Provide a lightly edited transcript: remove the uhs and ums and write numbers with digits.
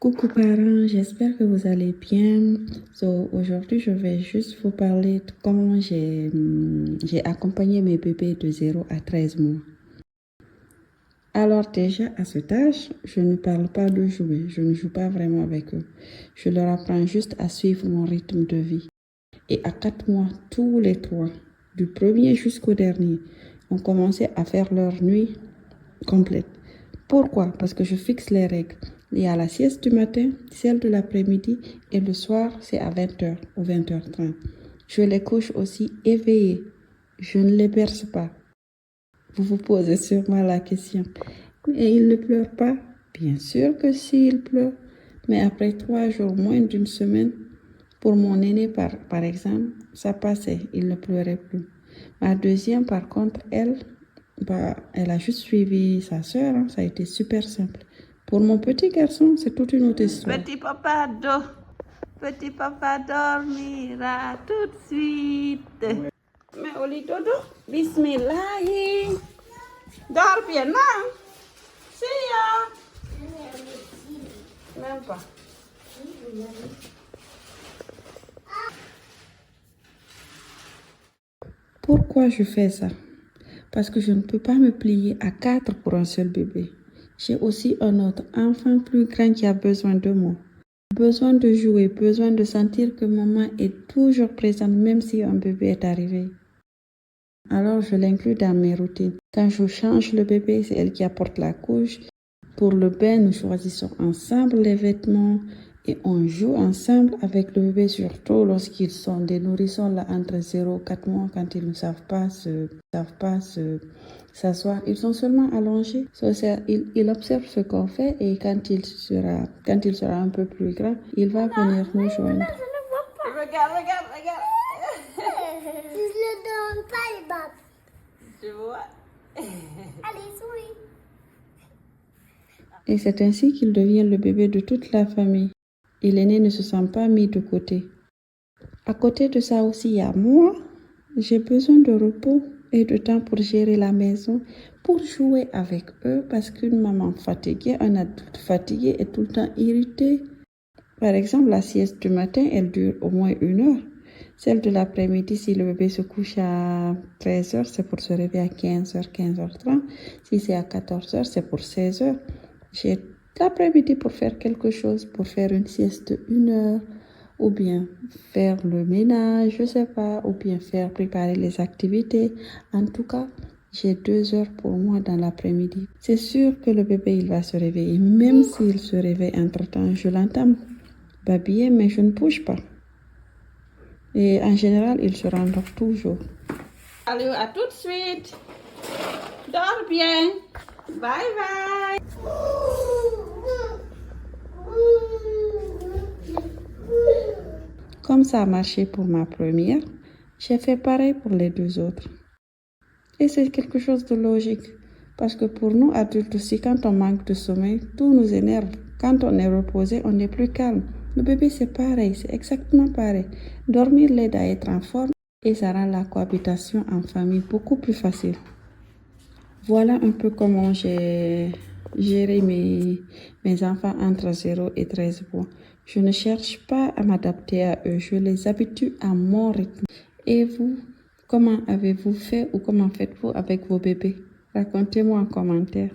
Coucou parents, j'espère que vous allez bien. Aujourd'hui, je vais juste vous parler de comment j'ai accompagné mes bébés de 0 à 13 mois. Alors déjà, à cet âge, je ne parle pas de jouer, je ne joue pas vraiment avec eux. Je leur apprends juste à suivre mon rythme de vie. Et à 4 mois, tous les 3, du premier jusqu'au dernier, ont commencé à faire leur nuit complète. Pourquoi? Parce que je fixe les règles. Il y a la sieste du matin, celle de l'après-midi et le soir, c'est à 20h ou 20h30. Je les couche aussi éveillés. Je ne les berce pas. Vous vous posez sûrement la question. Mais ils ne pleurent pas? Bien sûr que si, ils pleurent. Mais après 3 jours, moins d'une semaine, pour mon aîné par exemple, ça passait. Il ne pleurait plus. Ma deuxième, par contre, elle a juste suivi sa sœur. Ça a été super simple. Pour mon petit garçon, c'est toute une autre histoire. Petit papa dormira tout de suite. Mais au lit dodo, bismillahi. Dors bien, non? Si, même pas. Pourquoi je fais ça? Parce que je ne peux pas me plier à 4 pour un seul bébé. J'ai aussi un autre enfant plus grand qui a besoin de moi. Besoin de jouer, besoin de sentir que maman est toujours présente même si un bébé est arrivé. Alors je l'inclus dans mes routines. Quand je change le bébé, c'est elle qui apporte la couche. Pour le bain, nous choisissons ensemble les vêtements et on joue ensemble avec le bébé, surtout lorsqu'ils sont des nourrissons là entre 0 et 4 mois, quand ils ne savent pas s'asseoir. Ils sont seulement allongés. Il observe ce qu'on fait et quand il sera un peu plus grand, il va venir nous joindre. Regarde. Je le donne pas les babes. Tu vois? Allez, souris. Et c'est ainsi qu'il devient le bébé de toute la famille. Et l'aîné ne se sent pas mis de côté. À côté de ça aussi, il y a moi. J'ai besoin de repos et de temps pour gérer la maison, pour jouer avec eux, parce qu'une maman fatiguée, un adulte fatigué est tout le temps irrité. Par exemple, la sieste du matin, elle dure au moins 1 heure. Celle de l'après-midi, si le bébé se couche à 13h, c'est pour se réveiller à 15h, 15h30. Si c'est à 14h, c'est pour 16h. J'ai l'après-midi pour faire quelque chose, pour faire une sieste de 1 heure, ou bien faire le ménage, je sais pas, ou bien préparer les activités. En tout cas, j'ai 2 heures pour moi dans l'après-midi. C'est sûr que le bébé, il va se réveiller. Même s'il se réveille entre-temps, je l'entends babiller, mais je ne bouge pas. Et en général, il se rendort toujours. Allez, à tout de suite. Dors bien. Bye bye. Comme ça a marché pour ma première, j'ai fait pareil pour les 2 autres. Et c'est quelque chose de logique. Parce que pour nous adultes aussi, quand on manque de sommeil, tout nous énerve. Quand on est reposé, on est plus calme. Le bébé, c'est pareil, c'est exactement pareil. Dormir l'aide à être en forme et ça rend la cohabitation en famille beaucoup plus facile. Voilà un peu comment j'ai géré mes enfants entre 0 et 13 mois. Je ne cherche pas à m'adapter à eux, je les habitue à mon rythme. Et vous, comment avez-vous fait ou comment faites-vous avec vos bébés? Racontez-moi en commentaire.